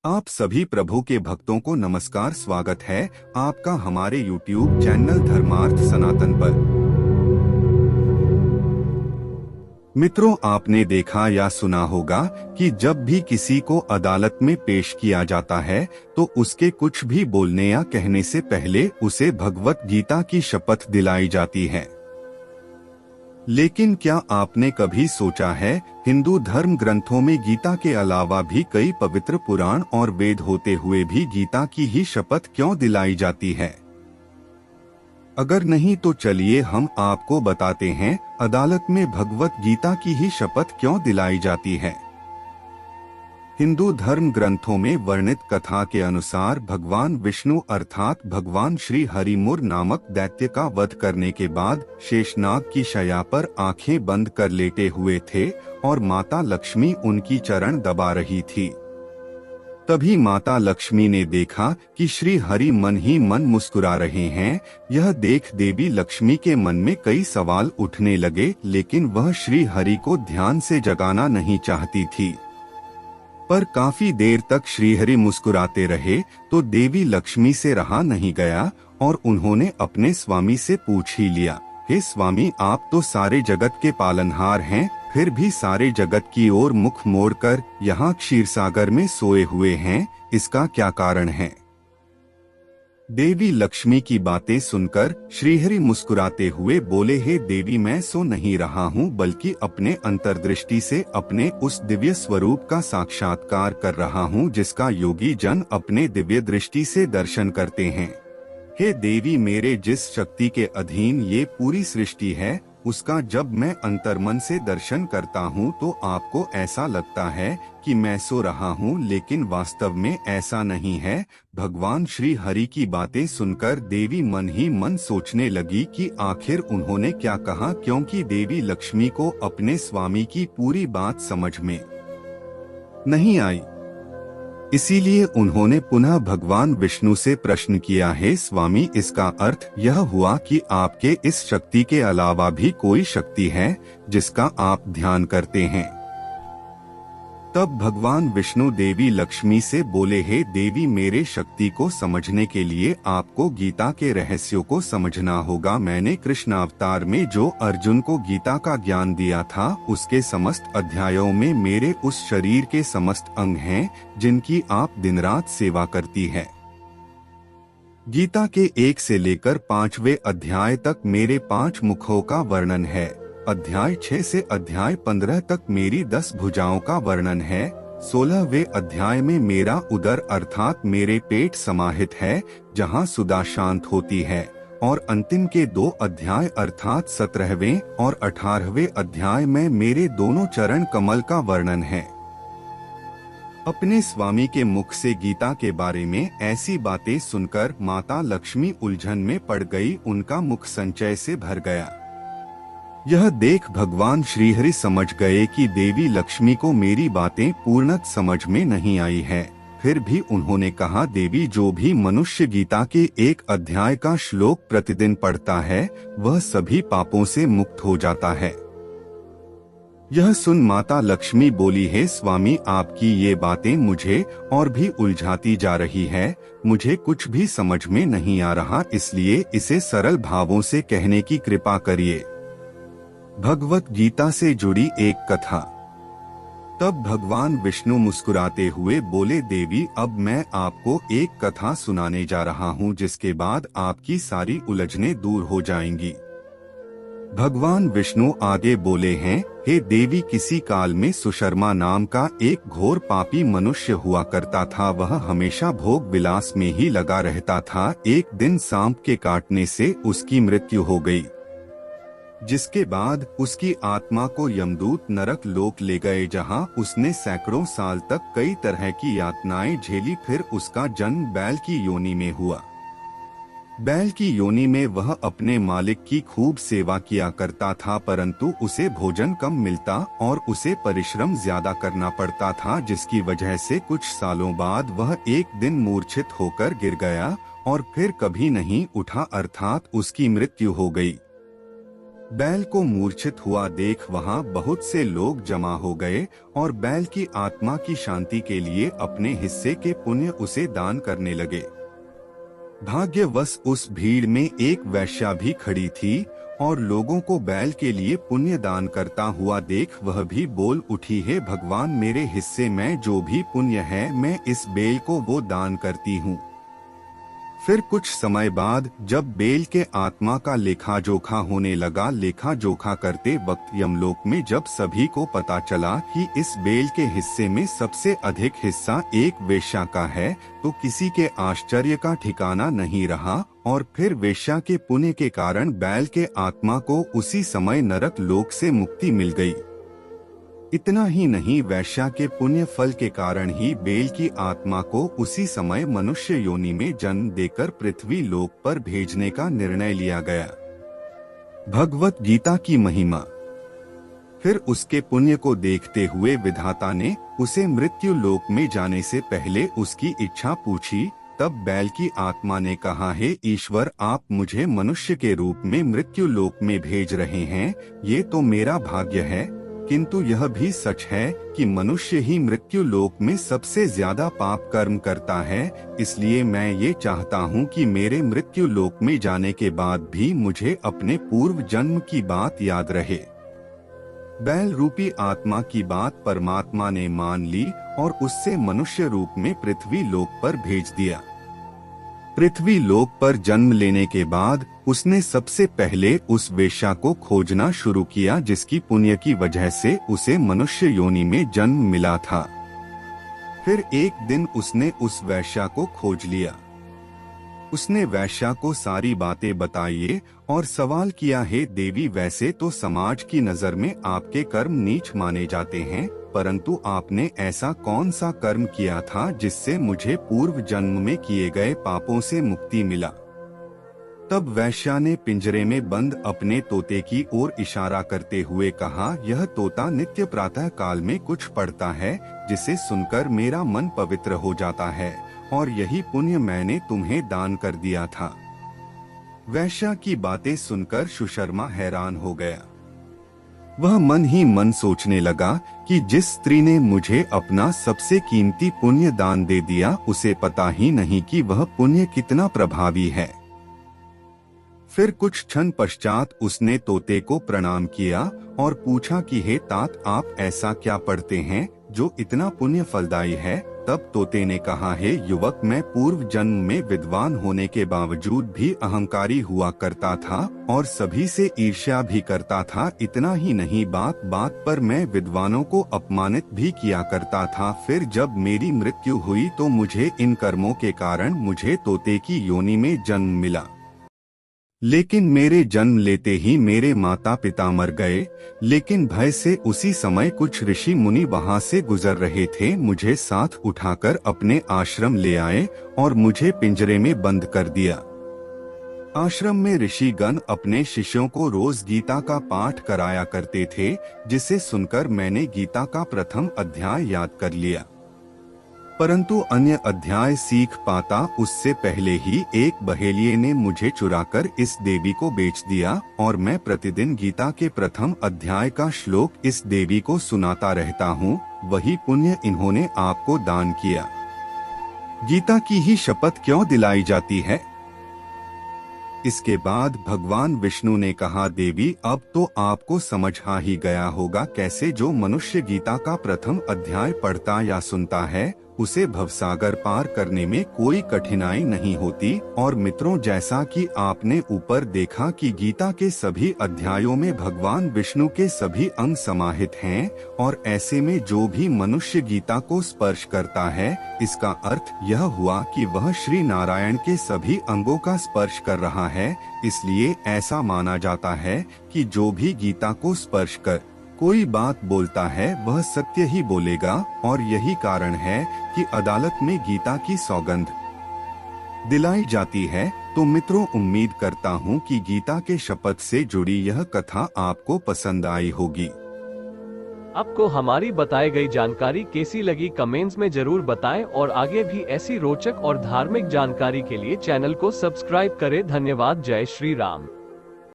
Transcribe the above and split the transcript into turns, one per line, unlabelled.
आप सभी प्रभु के भक्तों को नमस्कार। स्वागत है आपका हमारे YouTube चैनल धर्मार्थ सनातन पर। मित्रों, आपने देखा या सुना होगा कि जब भी किसी को अदालत में पेश किया जाता है तो उसके कुछ भी बोलने या कहने से पहले उसे भगवत गीता की शपथ दिलाई जाती है। लेकिन क्या आपने कभी सोचा है, हिंदू धर्म ग्रंथों में गीता के अलावा भी कई पवित्र पुराण और वेद होते हुए भी गीता की ही शपथ क्यों दिलाई जाती है? अगर नहीं तो चलिए हम आपको बताते हैं, अदालत में भगवत गीता की ही शपथ क्यों दिलाई जाती है। हिंदू धर्म ग्रंथों में वर्णित कथा के अनुसार भगवान विष्णु अर्थात भगवान श्री हरिमुर नामक दैत्य का वध करने के बाद शेषनाग की शैया पर आंखें बंद कर लेटे हुए थे और माता लक्ष्मी उनकी चरण दबा रही थी। तभी माता लक्ष्मी ने देखा कि श्री हरि मन ही मन मुस्कुरा रहे हैं। यह देख देवी लक्ष्मी के मन में कई सवाल उठने लगे, लेकिन वह श्री हरि को ध्यान से जगाना नहीं चाहती थी। पर काफी देर तक श्रीहरि मुस्कुराते रहे तो देवी लक्ष्मी से रहा नहीं गया और उन्होंने अपने स्वामी से पूछ ही लिया, हे स्वामी, आप तो सारे जगत के पालनहार हैं, फिर भी सारे जगत की ओर मुख मोड़कर यहाँ क्षीरसागर में सोए हुए हैं, इसका क्या कारण है? देवी लक्ष्मी की बातें सुनकर श्रीहरि मुस्कुराते हुए बोले, हे देवी, मैं सो नहीं रहा हूँ बल्कि अपने अंतर्दृष्टि से अपने उस दिव्य स्वरूप का साक्षात्कार कर रहा हूँ जिसका योगी जन अपने दिव्य दृष्टि से दर्शन करते हैं। हे देवी, मेरे जिस शक्ति के अधीन ये पूरी सृष्टि है उसका जब मैं अंतर्मन से दर्शन करता हूँ तो आपको ऐसा लगता है कि मैं सो रहा हूँ, लेकिन वास्तव में ऐसा नहीं है। भगवान श्री हरि की बातें सुनकर देवी मन ही मन सोचने लगी कि आखिर उन्होंने क्या कहा, क्योंकि देवी लक्ष्मी को अपने स्वामी की पूरी बात समझ में नहीं आई। इसीलिए उन्होंने पुनः भगवान विष्णु से प्रश्न किया, हे स्वामी, इसका अर्थ यह हुआ कि आपके इस शक्ति के अलावा भी कोई शक्ति है जिसका आप ध्यान करते हैं? तब भगवान विष्णु देवी लक्ष्मी से बोले, हे देवी, मेरे शक्ति को समझने के लिए आपको गीता के रहस्यों को समझना होगा। मैंने कृष्ण अवतार में जो अर्जुन को गीता का ज्ञान दिया था उसके समस्त अध्यायों में मेरे उस शरीर के समस्त अंग हैं जिनकी आप दिन रात सेवा करती है। गीता के 1 से लेकर 5वें अध्याय तक मेरे 5 मुखों का वर्णन है। अध्याय 6 से अध्याय 15 तक मेरी 10 भुजाओं का वर्णन है। 16वें अध्याय में मेरा उदर अर्थात मेरे पेट समाहित है जहां सुधा शांत होती है, और अंतिम के 2 अध्याय अर्थात 17वें और 18वें अध्याय में मेरे दोनों चरण कमल का वर्णन है। अपने स्वामी के मुख से गीता के बारे में ऐसी बातें सुनकर माता लक्ष्मी उलझन में पड़ गई, उनका मुख संचय से भर गया। यह देख भगवान श्रीहरि समझ गए कि देवी लक्ष्मी को मेरी बातें पूर्णतः समझ में नहीं आई है। फिर भी उन्होंने कहा, देवी, जो भी मनुष्य गीता के 1 अध्याय का श्लोक प्रतिदिन पढ़ता है वह सभी पापों से मुक्त हो जाता है। यह सुन माता लक्ष्मी बोली, हे स्वामी, आपकी ये बातें मुझे और भी उलझाती जा रही है। मुझे कुछ भी समझ में नहीं आ रहा, इसलिए इसे सरल भावों से कहने की कृपा करिए। भगवत गीता से जुड़ी एक कथा। तब भगवान विष्णु मुस्कुराते हुए बोले, देवी, अब मैं आपको एक कथा सुनाने जा रहा हूँ जिसके बाद आपकी सारी उलझनें दूर हो जाएंगी। भगवान विष्णु आगे बोले हैं, हे देवी, किसी काल में सुशर्मा नाम का एक घोर पापी मनुष्य हुआ करता था। वह हमेशा भोग विलास में ही लगा रहता था। एक दिन सांप के काटने से उसकी मृत्यु हो गई, जिसके बाद उसकी आत्मा को यमदूत नरक लोक ले गए, जहां उसने सैकड़ों साल तक कई तरह की यातनाएं झेली। फिर उसका जन्म बैल की योनि में हुआ। बैल की योनि में वह अपने मालिक की खूब सेवा किया करता था, परंतु उसे भोजन कम मिलता और उसे परिश्रम ज्यादा करना पड़ता था, जिसकी वजह से कुछ सालों बाद वह एक दिन मूर्छित होकर गिर गया और फिर कभी नहीं उठा, अर्थात उसकी मृत्यु हो गई। बैल को मूर्छित हुआ देख वहां बहुत से लोग जमा हो गए और बैल की आत्मा की शांति के लिए अपने हिस्से के पुण्य उसे दान करने लगे। भाग्यवश उस भीड़ में एक वैश्या भी खड़ी थी और लोगों को बैल के लिए पुण्य दान करता हुआ देख वह भी बोल उठी, हे भगवान, मेरे हिस्से में जो भी पुण्य है मैं इस बेल को वो दान करती हूँ। फिर कुछ समय बाद जब बेल के आत्मा का लेखा जोखा होने लगा, लेखा जोखा करते वक्त यमलोक में जब सभी को पता चला कि इस बेल के हिस्से में सबसे अधिक हिस्सा एक वेश्या का है, तो किसी के आश्चर्य का ठिकाना नहीं रहा और फिर वेश्या के पुण्य के कारण बैल के आत्मा को उसी समय नरक लोक से मुक्ति मिल गई। इतना ही नहीं, वैश्या के पुण्य फल के कारण ही बेल की आत्मा को उसी समय मनुष्य योनि में जन्म देकर पृथ्वी लोक पर भेजने का निर्णय लिया गया। भगवत गीता की महिमा। फिर उसके पुण्य को देखते हुए विधाता ने उसे मृत्यु लोक में जाने से पहले उसकी इच्छा पूछी। तब बैल की आत्मा ने कहा, हे ईश्वर, आप मुझे मनुष्य के रूप में मृत्यु लोक में भेज रहे हैं, ये तो मेरा भाग्य है, किंतु यह भी सच है कि मनुष्य ही मृत्यु लोक में सबसे ज्यादा पाप कर्म करता है, इसलिए मैं ये चाहता हूँ कि मेरे मृत्यु लोक में जाने के बाद भी मुझे अपने पूर्व जन्म की बात याद रहे। बैल रूपी आत्मा की बात परमात्मा ने मान ली और उससे मनुष्य रूप में पृथ्वी लोक पर भेज दिया। पृथ्वी लोक पर जन्म लेने के बाद उसने सबसे पहले उस वेश्या को खोजना शुरू किया जिसकी पुण्य की वजह से उसे मनुष्य योनि में जन्म मिला था। फिर एक दिन उसने उस वेश्या को खोज लिया। उसने वेश्या को सारी बातें बताई और सवाल किया, हे देवी, वैसे तो समाज की नजर में आपके कर्म नीच माने जाते हैं, परंतु आपने ऐसा कौन सा कर्म किया था जिससे मुझे पूर्व जन्म में किए गए पापों से मुक्ति मिला। तब वैश्या ने पिंजरे में बंद अपने तोते की ओर इशारा करते हुए कहा, यह तोता नित्य प्रातः काल में कुछ पढ़ता है जिसे सुनकर मेरा मन पवित्र हो जाता है और यही पुण्य मैंने तुम्हें दान कर दिया था। वैश्या की बातें सुनकर सुशर्मा हैरान हो गया। वह मन ही मन सोचने लगा कि जिस स्त्री ने मुझे अपना सबसे कीमती पुण्य दान दे दिया उसे पता ही नहीं कि वह पुण्य कितना प्रभावी है। फिर कुछ क्षण पश्चात उसने तोते को प्रणाम किया और पूछा कि हे तात, आप ऐसा क्या पढ़ते हैं जो इतना पुण्य फलदायी है। तब तोते ने कहा, हे युवक, मैं पूर्व जन्म में विद्वान होने के बावजूद भी अहंकारी हुआ करता था और सभी से ईर्ष्या भी करता था। इतना ही नहीं, बात बात पर मैं विद्वानों को अपमानित भी किया करता था। फिर जब मेरी मृत्यु हुई तो मुझे इन कर्मों के कारण मुझे तोते की योनि में जन्म मिला, लेकिन मेरे जन्म लेते ही मेरे माता पिता मर गए। लेकिन भय से उसी समय कुछ ऋषि मुनि वहां से गुजर रहे थे, मुझे साथ उठाकर अपने आश्रम ले आए और मुझे पिंजरे में बंद कर दिया। आश्रम में ऋषिगण अपने शिष्यों को रोज गीता का पाठ कराया करते थे, जिसे सुनकर मैंने गीता का प्रथम अध्याय याद कर लिया, परंतु अन्य अध्याय सीख पाता उससे पहले ही एक बहेलिये ने मुझे चुराकर इस देवी को बेच दिया और मैं प्रतिदिन गीता के प्रथम अध्याय का श्लोक इस देवी को सुनाता रहता हूँ। वही पुण्य इन्होंने आपको दान किया। गीता की ही शपथ क्यों दिलाई जाती है? इसके बाद भगवान विष्णु ने कहा, देवी, अब तो आपको समझ आ ही गया होगा कैसे जो मनुष्य गीता का प्रथम अध्याय पढ़ता या सुनता है उसे भवसागर पार करने में कोई कठिनाई नहीं होती। और मित्रों, जैसा कि आपने ऊपर देखा कि गीता के सभी अध्यायों में भगवान विष्णु के सभी अंग समाहित हैं और ऐसे में जो भी मनुष्य गीता को स्पर्श करता है, इसका अर्थ यह हुआ कि वह श्री नारायण के सभी अंगों का स्पर्श कर रहा है। इसलिए ऐसा माना जाता है कि जो भी गीता को स्पर्श कर कोई बात बोलता है वह सत्य ही बोलेगा और यही कारण है कि अदालत में गीता की सौगंध दिलाई जाती है। तो मित्रों, उम्मीद करता हूँ कि गीता के शपथ से जुड़ी यह कथा आपको पसंद आई होगी।
आपको हमारी बताई गई जानकारी कैसी लगी कमेंट्स में जरूर बताएं और आगे भी ऐसी रोचक और धार्मिक जानकारी के लिए चैनल को सब्सक्राइब करें। धन्यवाद। जय श्री राम।